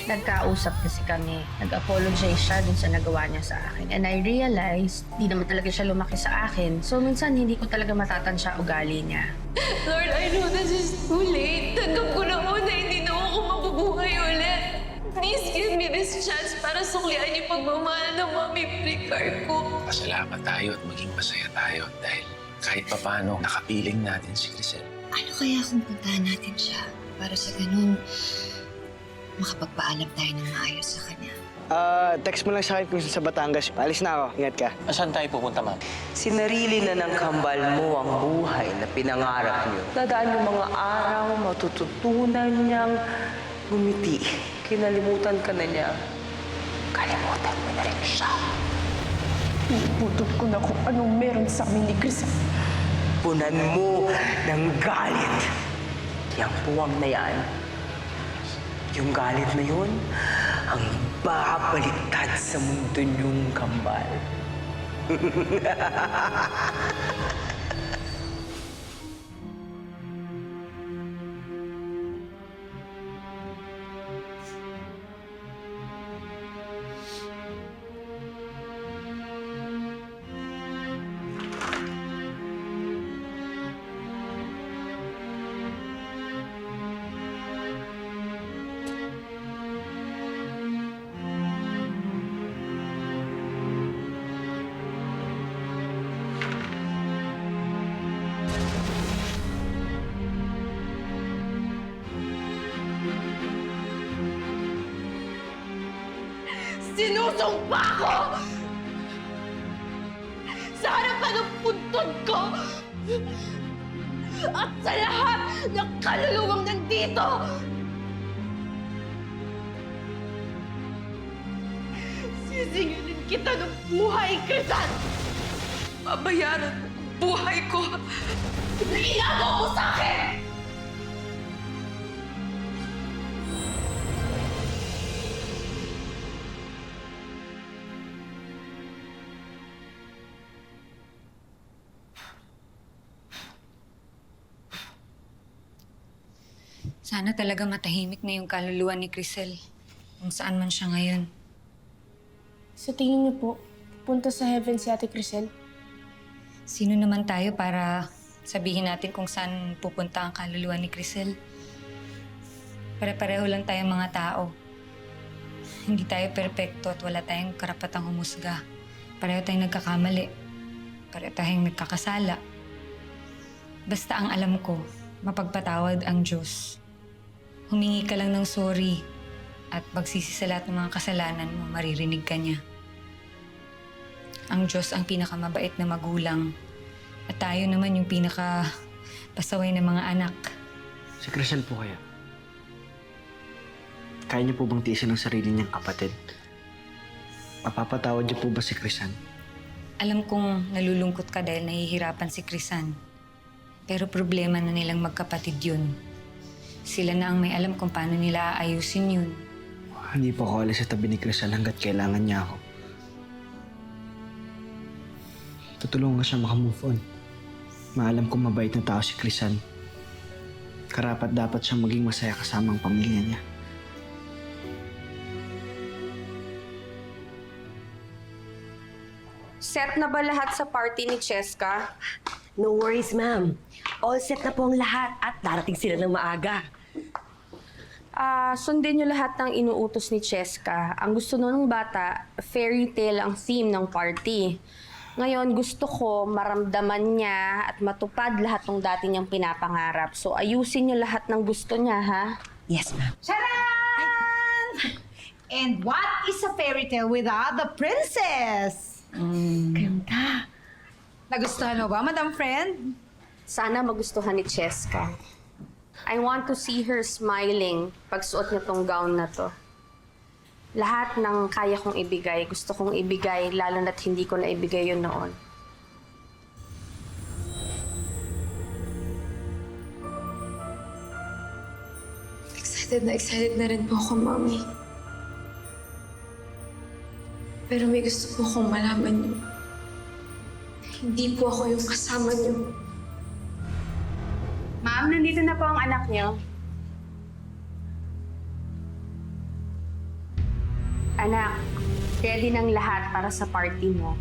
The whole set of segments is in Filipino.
Nagkausap kasi kami. Nag-apologize siya dun sa nagawa niya sa akin. And I realized, di naman talaga siya lumaki sa akin. So minsan, hindi ko talaga matatansya ugali niya. Lord, I know this is too late. Tanggap ko na una, hindi na ako mabubuhay ulit. Please give me this chance para suklian yung pagmamahal ng mami Ricar ko. Pasalamat tayo at maging masaya tayo dahil kahit papano nakapiling natin si Crisel. Ano kaya kung puntahan natin siya para sa ganun makapagpaalam tayo ng maayos sa kanya? Text mo lang sa akin kung sa Batangas. Paalis na ako. Ingat ka. Saan tayo pupunta, ma'am? Sinarili na ng kambal mo ang buhay na pinangarap niyo. Dadaan yung mga araw, matututunan niyang ngumiti. Kinalimutan ka na niya. Kalimutan mo na rin siya. Puputol ko na kung anong meron sa amin ni Crisel. Punan mo ng galit. Yang puwang na yan. Yung galit na yun, ang babaliktad sa mundo niyong kambal. Sinusumpa ko! Sa harapan ng puntod ko! At sa lahat ng kaluluwang nandito! Sisingilin kita ng buhay, Crisel! Babayaran mo ang buhay ko na ginagawa mo sa akin! Sana talaga matahimik na yung kaluluwa ni Crisel. Kung saan man siya ngayon. Sa tingin niyo po, pupunta sa heaven si Ate Crisel? Sino naman tayo para sabihin natin kung saan pupunta ang kaluluwa ni Crisel? Pare-pareho lang tayong mga tao. Hindi tayo perpekto at wala tayong karapatang humusga. Pareho tayong nagkakamali. Pareho tayong nagkakasala. Basta ang alam ko, mapagpatawad ang Diyos. Humingi ka lang ng sorry at magsisi sa lahat ng mga kasalanan mo, maririnig ka niya. Ang Diyos ang pinakamabait na magulang at tayo naman yung pinakapasaway na mga anak. Si Crisel po kaya? Kaya niyo po bang tiisin ang sarili niyang kapatid? Mapapatawad niyo po ba si Crisan? Alam kong nalulungkot ka dahil nahihirapan si Crisan. Pero problema na nilang magkapatid yun. Sila na ang may alam kung paano nila aayusin yun. Hindi po ako alis sa tabi ni Crisel hanggat kailangan niya ako. Tutulungan siya makamove on. Maalam kong mabait na tao si Crisel. Karapat dapat siyang maging masaya kasama ang pamilya niya. Set na ba lahat sa party ni Cheska? No worries, ma'am. All set na po ang lahat at darating sila ng maaga. Sundin niyo lahat ng inuutos ni Cheska. Ang gusto nun ng bata, fairy tale ang theme ng party. Ngayon, gusto ko maramdaman niya at matupad lahat ng dati niyang pinapangarap. So, ayusin niyo lahat ng gusto niya, ha? Yes, ma'am. Charan! And what is a fairy tale without the princess? Ganda. Nagustuhan mo ba, Madam Friend? Sana magustuhan ni Cheska. I want to see her smiling pag suot niya tong gown na to. Lahat ng kaya kong ibigay, gusto kong ibigay, lalo na't hindi ko na ibigay yun noon. Excited na rin po ako, Mami. Pero may gusto po akong malaman niyo. Hindi po ako yung kasama niyo. Ma'am, nandito na po ang anak niyo. Anak, ready ng lahat para sa party mo.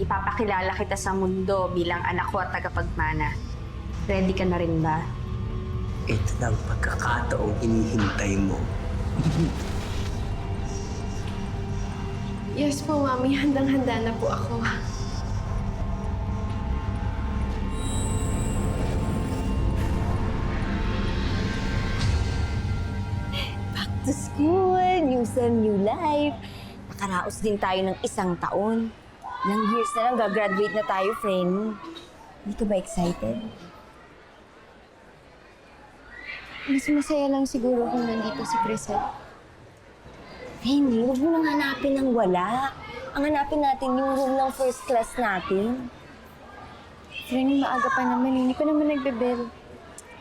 Ipapakilala kita sa mundo bilang anak ko at tagapagmana. Ready ka na rin ba? Ito na ang pagkakataong hinihintay mo. Yes po, Mami. Handang-handa na po ako. To school, new sem, new life. Nakaraos din tayo ng 1 taon. Ilang years na lang gagraduate na tayo, friend. Hindi ka ba excited? Mas masaya lang siguro kung nandito si Crisel. Henry, huwag mo nang hanapin ng wala. Ang hanapin natin yung room ng first class natin. Friend, maaga pa naman. Hindi pa naman nagbebel.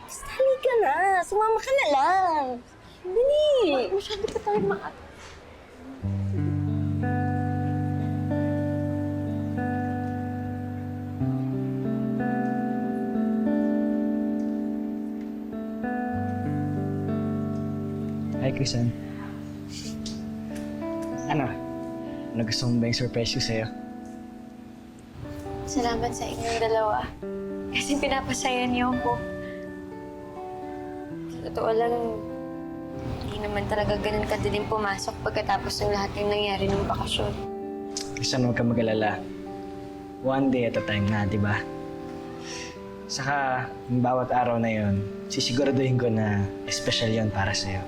Basta halika na. Sumama ka na lang. Dali. Masyado pa tayo maaga. Hi, Crisan. Ano? Gusto mo ba yung surprise ko sa'yo? Salamat sa inyong dalawa. Kasi pinapasaya niyo ako. Sa totoo lang, hindi naman talaga ganun kadaling pumasok pagkatapos ng lahat ng nangyari ng bakasyon. Crisan, huwag ka mag-alala. One day at a time na, di ba? Saka, yung bawat araw na yon, sisiguraduhin ko na special yon para sa'yo.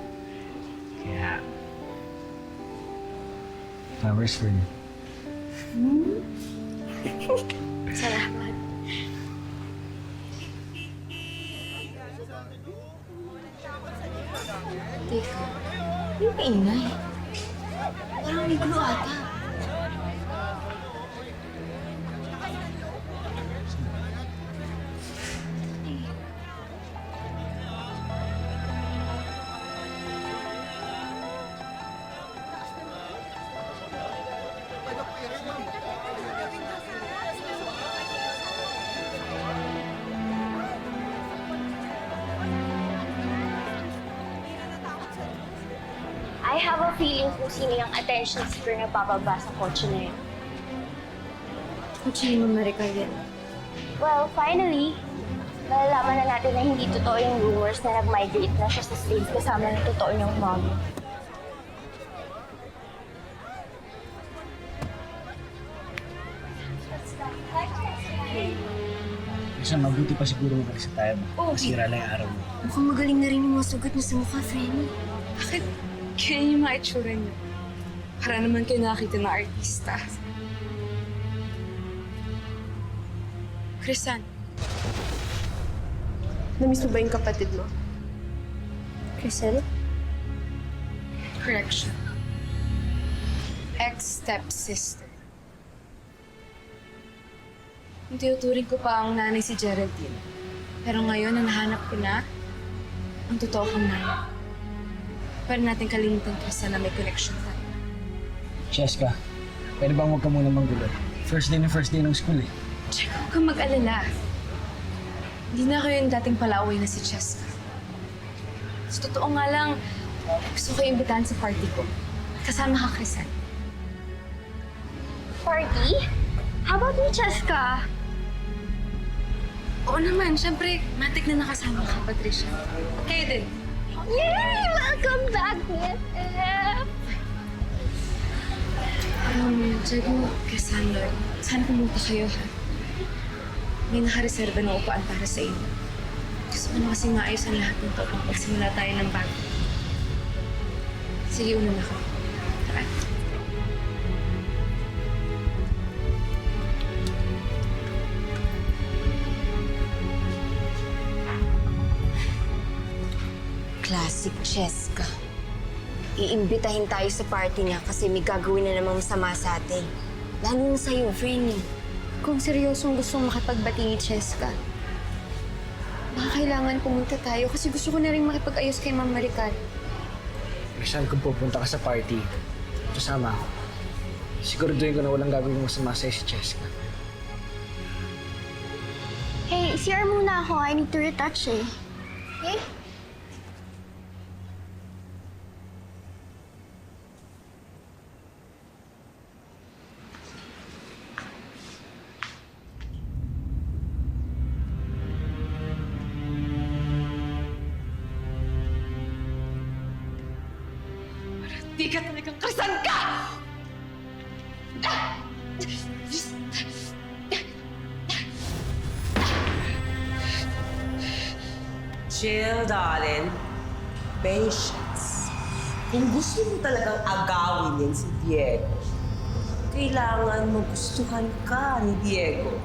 Kaya, flowers for you. Salamat. Teka, yung ingay. Parang may gulo ata. I have a feeling kung sino yung attention seeker na bababa sa kotse na yun. Kutsi ni Mama Maricar yan. Well, finally, malalaman na natin na hindi totoo yung rumors na nag-migrate na siya sa States kasama ng totoo niyang mommy. Crisan, mabuti pa siguro mag-alisa tayo. Masira lang yung araw mo. Mukhang magaling na rin yung mga sugat niya sa mukha, friend. Bakit kaya yung mga itsura niyo? Para naman kayo nakakita ng artista. Crisan, Namiss mo ba yung kapatid mo? Crisel? correction. Ex-stepsister. Yung tinuturing ko pa ang nanay si Geraldine. Pero ngayon, ang nahanap ko na, ang totoo kong nanay. Para natin kalimutan kasi na may connection tayo. Cheska, pwede bang huwag ka muna manggulo? First day ng school eh. Check, huwag kang mag-alala. Hindi na kayo yung dating palaaway na si Cheska. Sa totoo nga lang, gusto ko imbitahan sa party ko. Kasama ka, Crisan. Party? How about ni Cheska? Oo naman, syempre, matik na nakasama ka, Patricia. Kayo din. Yay! Welcome back, BFF! Diego, Cassandra, saan pumunta kayo, ha? May nakareserba ng upaan para sa inyo. Gusto ko na kasi maayos ang lahat ng to kung pagsimula tayo ng bago. Sige, una na ka. Tara. Classic Cheska. Iimbitahin tayo sa party niya kasi may gagawin na namang masama sa atin. Lalo na sa'yo, friend. Kung seryosong gustong makipagbati ni Cheska, baka kailangan pumunta tayo kasi gusto ko na rin makipag-ayos kay Ma'am Maricar. Crisan, kung pupunta ka sa party, kasama ako. Siguraduhin ko na walang gagawin masama sa'yo si Cheska. Hey, CR muna ako. I need to retouch eh. Okay? hindi ka talagang krisan ka! Chill, darling. Patience. Kung gusto mo talagang agawin yan si Diego, kailangan magustuhan ka ni Diego.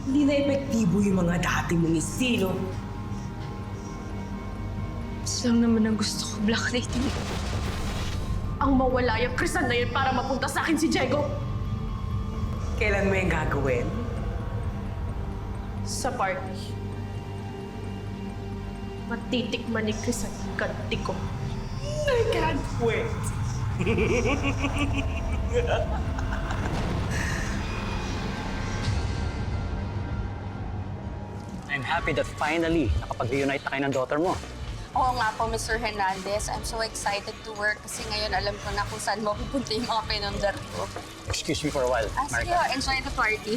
Hindi na epektibo yung mga dati mong estilo. Mas lang naman ang gusto ko, Black Lady. Ang mawala yung krisan na yun para mapunta sa akin si Diego. Kailan mo yung gagawin? Sa party. Matitikman ni Chris ang ganti ko. I can't wait. I'm happy that finally nakapag-reunite na kayo ng daughter mo. Oo nga po, Mr. Hernandez. I'm so excited to work kasi ngayon alam ko na kung saan mapupunta yung mga pinundar ko. Excuse me for a while, Sige, enjoy the party.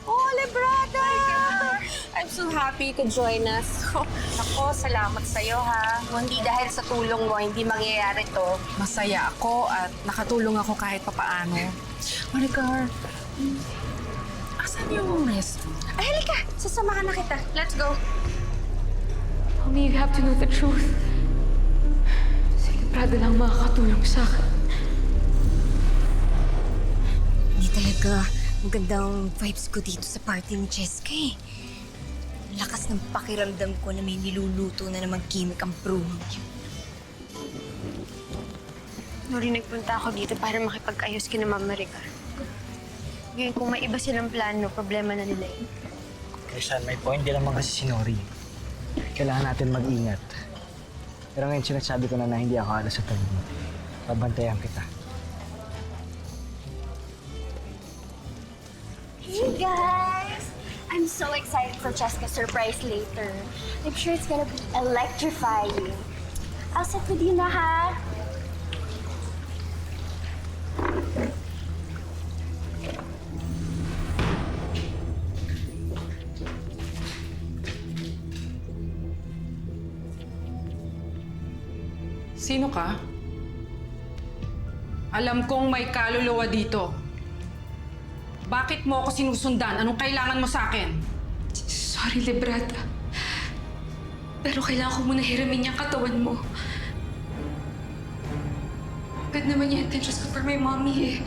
Oh, Librada! I'm so happy you could join us. Ako, salamat sa'yo ha. Hindi dahil sa tulong mo, hindi mangyayari to. Masaya ako at nakatulong ako kahit papaano. Maricar, asan yung restroom? Ay, halika! Sasamahan na kita. Let's go. Mommy, you have to know the truth. Si Librada lang makakatulong sa akin. Hindi talaga magandang vibes ko dito sa party ni Cheska eh. Lakas ng pakiramdam ko na may niluluto na naman kimik ang broom. Nuri, nagpunta ako dito para makipag-ayos kina Ma'am Maricar. Ngayon, kung may iba silang plano, problema na nila yun. Chrisan, may point din naman kasi si Nori. Kailangan natin mag-ingat. Pero ngayon sinasabi ko na hindi ako alas sa tabi mo. Babantayan kita. Hey guys! I'm so excited for Cheska's surprise later. I'm sure it's gonna be electrifying. I'll sit with you na ha? Sino ka? Alam kong may kaluluwa dito. Bakit mo ako sinusundan? Anong kailangan mo sa akin? Sorry, Librada. Pero kailangan ko muna hiramin yung katawan mo. Agad naman yung intentions ko for my mommy eh.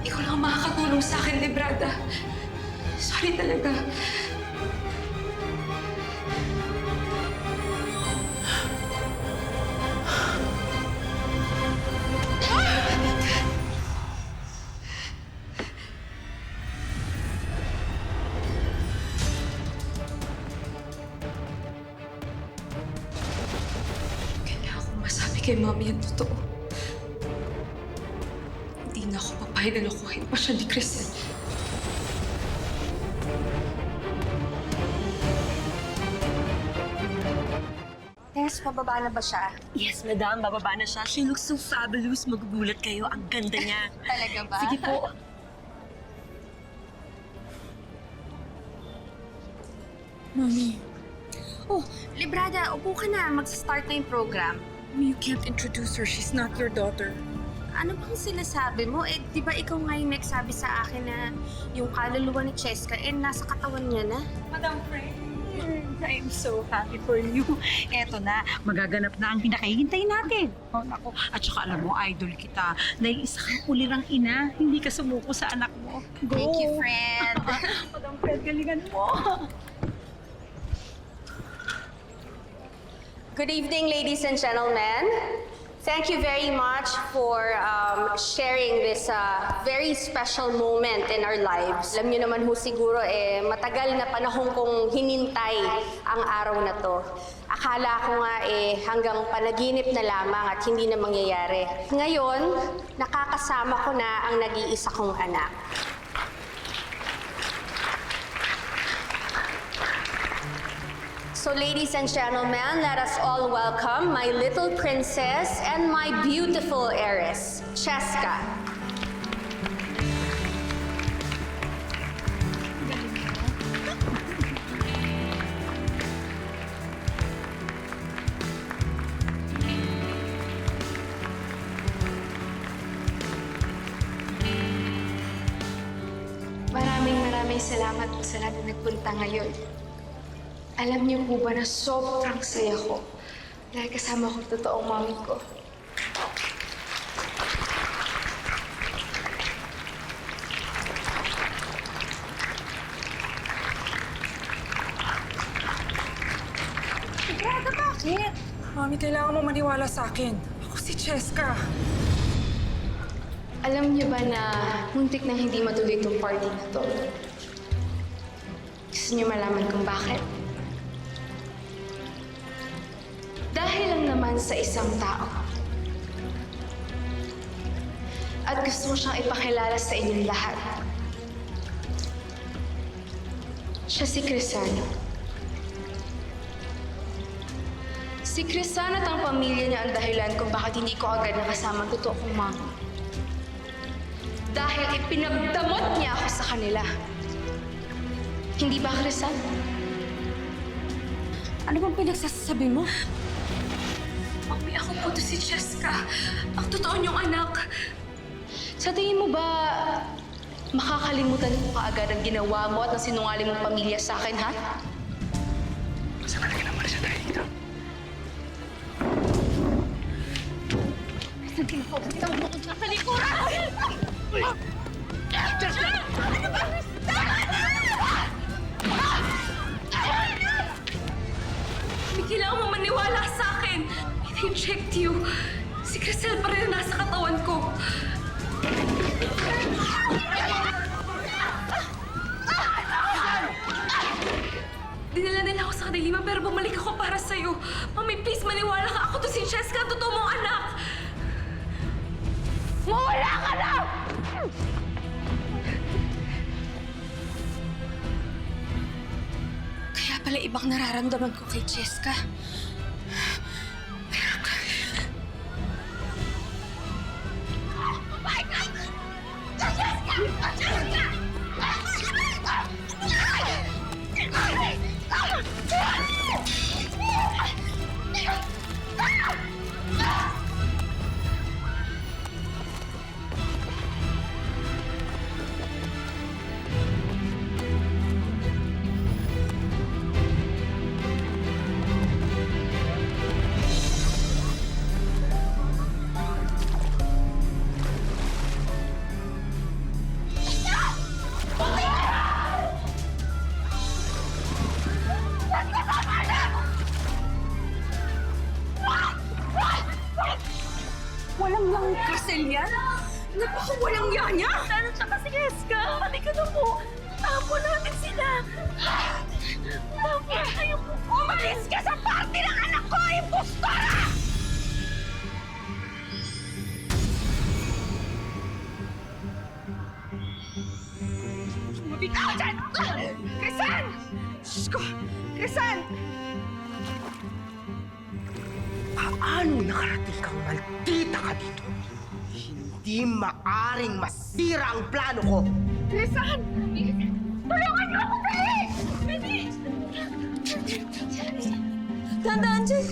Ikaw lang ang makakatulong sa akin, Librada. Sorry talaga. Kay Mami ang totoo. Hindi na ako papayag na lokohin pa siya ni Crisel. Tess, pababa na ba siya? Yes, madam. Bababa na siya. She looks so fabulous. Magugulat kayo. Ang ganda niya. Talaga ba? Sige po. Mami, Oh, Librada, upo ka na. Mag-start na yung program. You can't introduce her. She's not your daughter. Ano bang sinasabi mo? Eh, di ba ikaw nga yung nagsabi sa akin na yung kaluluwa ni Cheska, eh, nasa katawan niya na? Madam Frank, I'm so happy for you. Eto na, magaganap na ang pinakahihintay natin. Oh, naku. At saka alam mo, idol kita. Dahil isa kang ulirang ina, hindi ka sumuko sa anak mo. Go! Thank you, friend. Madam Fred, galingan mo. Good evening, ladies and gentlemen. Thank you very much for sharing this very special moment in our lives. Alam niyo naman ho siguro, matagal na panahon kong hinintay ang araw na to. Akala ko nga hanggang panaginip na lamang at hindi na mangyayari. Ngayon, nakakasama ko na ang nag-iisa kong anak. So ladies and gentlemen, let us all welcome my little princess and my beautiful heiress, Cheska. maraming salamat po sa lahat na nagpunta ngayon. Alam niyo po ba na sobrang saya ko dahil kasama ko totoong mami ko. Bakit? Mami, kailangan mo maniwala sa akin. Ako si Cheska. Alam niyo ba na muntik nang hindi matuloy itong party na to? Gusto niyo malaman kung bakit? Dahil lang naman sa isang tao. At gusto ko siyang ipakilala sa inyong lahat. Siya si Crisano. Si Crisano at ang pamilya niya ang dahilan kung bakit hindi ko agad nakasama ang totoo kong mama. Dahil ipinagdamot niya ako sa kanila. Hindi ba, Crisano? Ano bang pinagsasabi mo? Mami, ako po to si Cheska. Ang totoo niyong anak. Sa tingin mo ba, makakalimutan ko kaagad ang ginawa mo at ang sinungaling mong pamilya sa akin, ha? Saan ka naman sa tayo dito? Hindi kailangan mo maniwala sa akin. I checked you. Si Crisel pa rin ang nasa katawan ko. Dinala nila ako sa kadiliman pero bumalik ako para sa'yo. Mami, please maniwala ka. Ako to si Cheska, ang totoo mong anak. Mawala ka na! Kaya pala ibang nararamdaman ko kay Cheska. Walang lang Crisel yan? Napakawalang yan niya! Sana siya kasi, Cheska! Halika na po! Tapo natin sila! Bakit kayo po? Umalis ka sa party ng anak ko, impostora! Bitaw dyan! Crisel! Diyos ko! Crisel! Paano nakarating kang maldita ka dito? Hindi maaring masira ang plano ko. Crisel! Tulungan niyo ako, dali! Dali! Tandaan, Jay!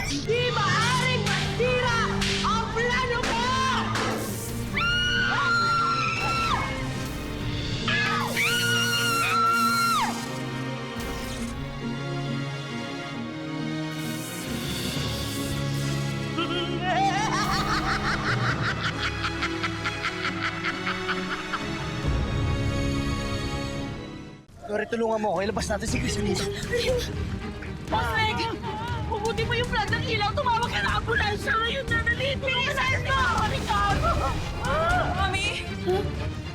Hindi maaring masira ang plano ko! Lori, tulungan mo ako. Ilabas natin si Crisel dito. Meg! Puputi mo yung plan ng ilaw. Tumawag ka ng ambulansya ngayon na nalito. Bilisan mo! Ricardo! Mami!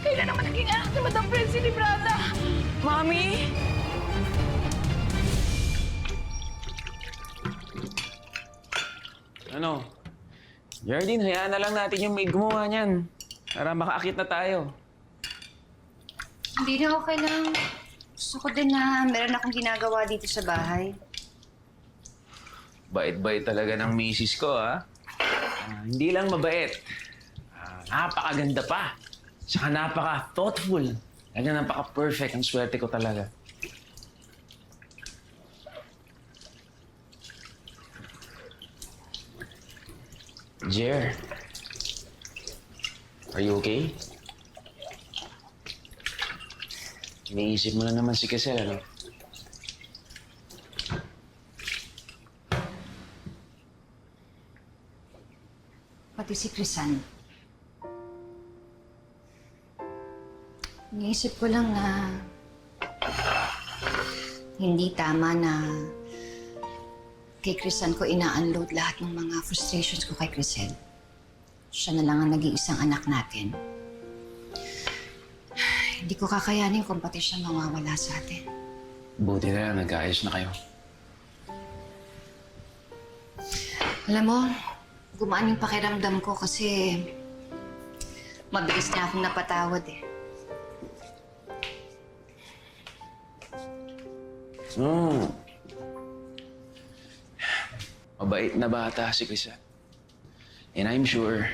Kailan naman naging anak ni Madam Prensi Librada? Mami! Ano? Jardine, hayaan na lang natin yung maid gumawa niyan. Para makaakit na tayo. Hindi na okay lang. Gusto ko din na meron akong ginagawa dito sa bahay. Bait-bait talaga ng misis ko, ha? Hindi lang mabait. Napakaganda pa. Saka napaka-thoughtful. Kaya napaka-perfect ang swerte ko talaga. Jer, Are you okay? Iniisip mo na naman si Crisel, ano? Pati si Crisan. Iniisip ko lang na hindi tama na kay Crisan ko ina-unload lahat ng mga frustrations ko kay Crisel. Siya na lang ang nag-iisang anak natin. Hindi ko kakayanin kung pati siya mawawala sa atin. Buti na lang, nag-aayos na kayo. Alam mo, gumaan yung pakiramdam ko kasi mabilis na akong napatawad eh. Mabait na bata si Crisel. And I'm sure,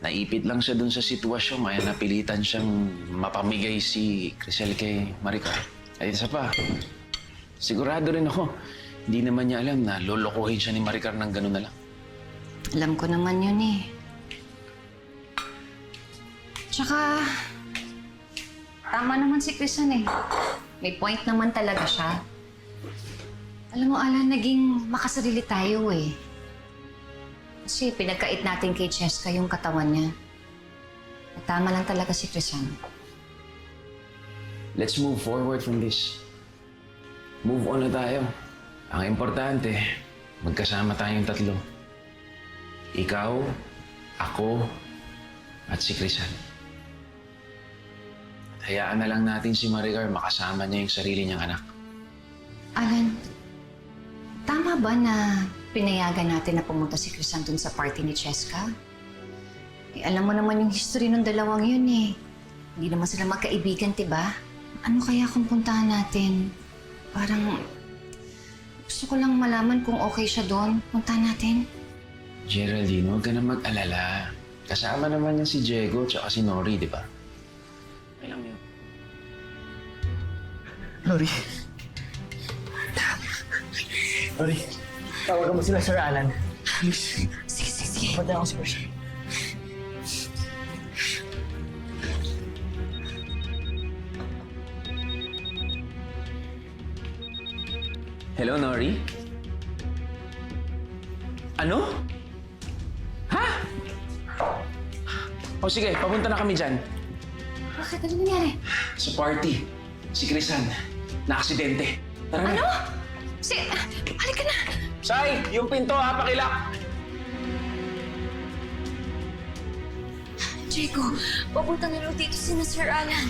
naipit lang siya dun sa sitwasyon kaya napilitan siyang mapamigay si Crisel kay Maricar. At isa pa, sigurado rin ako, hindi naman niya alam na lolokohin siya ni Maricar ng gano'n na lang. Alam ko naman yun eh. Tsaka, tama naman si Crisan eh. May point naman talaga siya. Alam mo, Alan, naging makasarili tayo eh. Kasi pinagkait natin kay Cheska yung katawan niya. At tama lang talaga si Crisan. Let's move forward from this. Move on na tayo. Ang importante, magkasama tayong tatlo. Ikaw, ako, at si Crisan. Hayaan na lang natin si Maricar makasama niya yung sarili niyang anak. Alan, tama ba na pinayagan natin na pumunta si Crisan dun sa party ni Cheska? Eh, alam mo naman yung history ng dalawang yun eh. Hindi naman sila magkaibigan, diba? Ano kaya kung puntahan natin? Parang gusto ko lang malaman kung okay siya doon. Puntahan natin. Geraldine, huwag ka na mag-alala. Kasama naman niya si Diego at si Nori, di ba? Okay lang yun. Lori. Lori, tawagan mo sila Sir Alan. Please. Sige. Punta ako si Percy. Hello, Nori? Ano? Ha? O sige, papunta na kami dyan. Bakit? Ano nangyari? Sa party. Si Crisan. Na-aksidente. Tara na. Ano? Halika na! Sai, yung pinto ha, pakilak! Diego, papunta na lang dito si Sir Alan.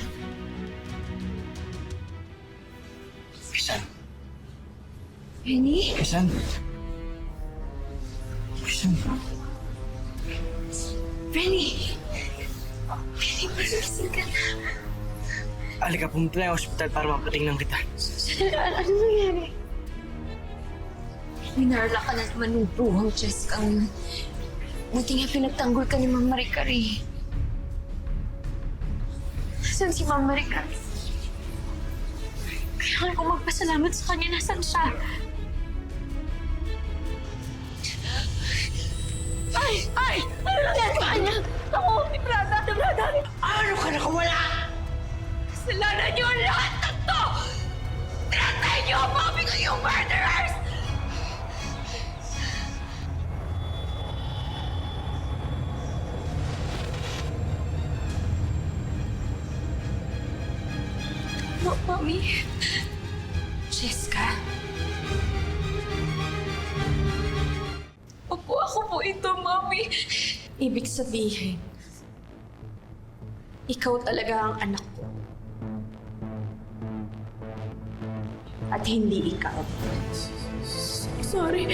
Crisan. Rennie? Crisan. Crisan. Rennie! Rennie, magising ka na. Alika, pumunta na yung ospital para mapatingnan kita. Sir Alan, ano nangyari? Minarla ka na naman ng bruhang Cheska ngayon. Buti nga pinagtanggol ka ni Ma'am Maricar eh. Nasaan si Ma'am Maricar? Kailangan ko magpasalamat sa kanya. Nasaan siya? Ay! Ano nangyari sa kanya? Ako, ni Prada! Ano ka nakawala? Kasalanan niyo ang lahat ng to! Tinatay niyo ang mami ko yung murderers! Mami? Cheska? Opo, ako po ito, Mami. Ibig sabihin, ikaw talaga ang anak ko. At hindi ikaw. Sorry.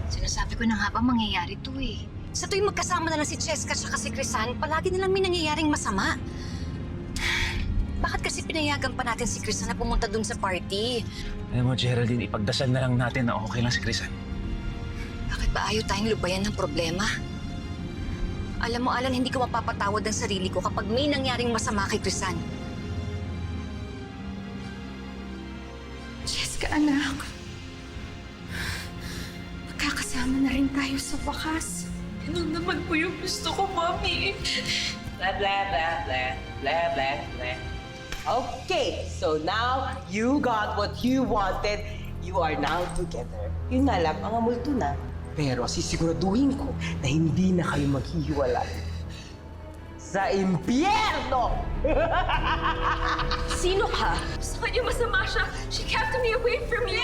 Sinasabi ko na nga ba mangyayari to eh. Sa tuwing magkasama na lang si Cheska at si Crisan, palagi na lang may nangyayaring masama. Bakit kasi pinayagan pa natin si Crisan na pumunta dun sa party? Alam mo, Geraldine, ipagdasal na lang natin na okay lang si Crisan. Bakit ba ayaw tayong lubayan ng problema? Alam mo, Alan, hindi ko mapapatawad ang sarili ko kapag may nangyaring masama kay Crisan. Cheska, anak. Magsama na rin tayo sa wakas. Ganun naman po yung gusto ko, Mami. Blah, blah, blah, blah, blah, blah, blah. Okay, so now you got what you wanted. You are now together. Yun na lang, mga multo na. Pero sisiguraduhin ko na hindi na kayo maghihiwalay. Sa impyerno! Sino ka? Sa kanya masama siya. She kept me away from you.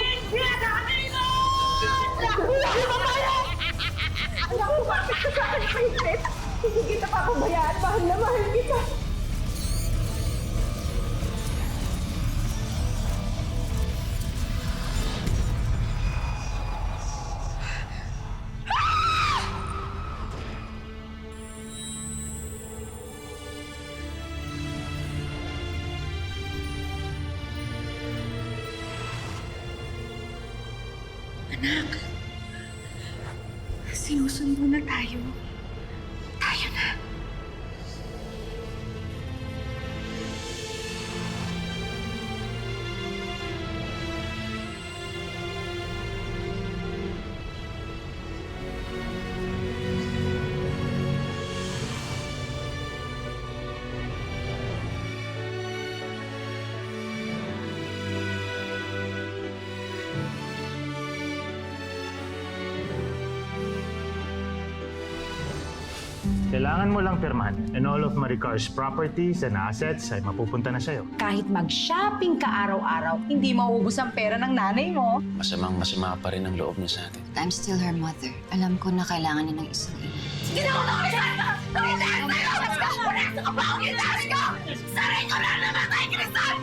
Alam mo, bakit ka sa akin kayo, hindi kita papabayaan. Mahal na mahal kita. Sinusundo na tayo. Tayo na. Kailangan mo lang pirmahan and all of Maricar's properties and assets ay mapupunta na sa'yo. Kahit mag-shopping ka araw-araw, hindi mauubos ang pera ng nanay mo. Masamang-masama pa rin ang loob niya sa atin. I'm still her mother. Alam ko na kailangan niya ng isang ina.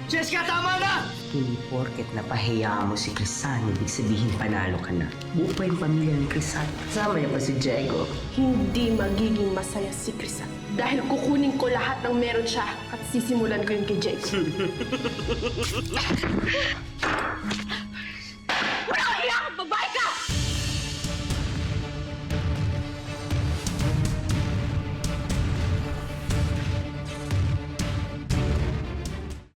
Jessica, tama na! Hindi porket napahayaan mo si Crisan, ibig sabihin panalo ka na. Buo pa yung pamilya ni Crisan. Kasama niya pa si Diego. Hindi magiging masaya si Crisan. Dahil kukunin ko lahat ng meron siya at sisimulan ko yun kay Jake.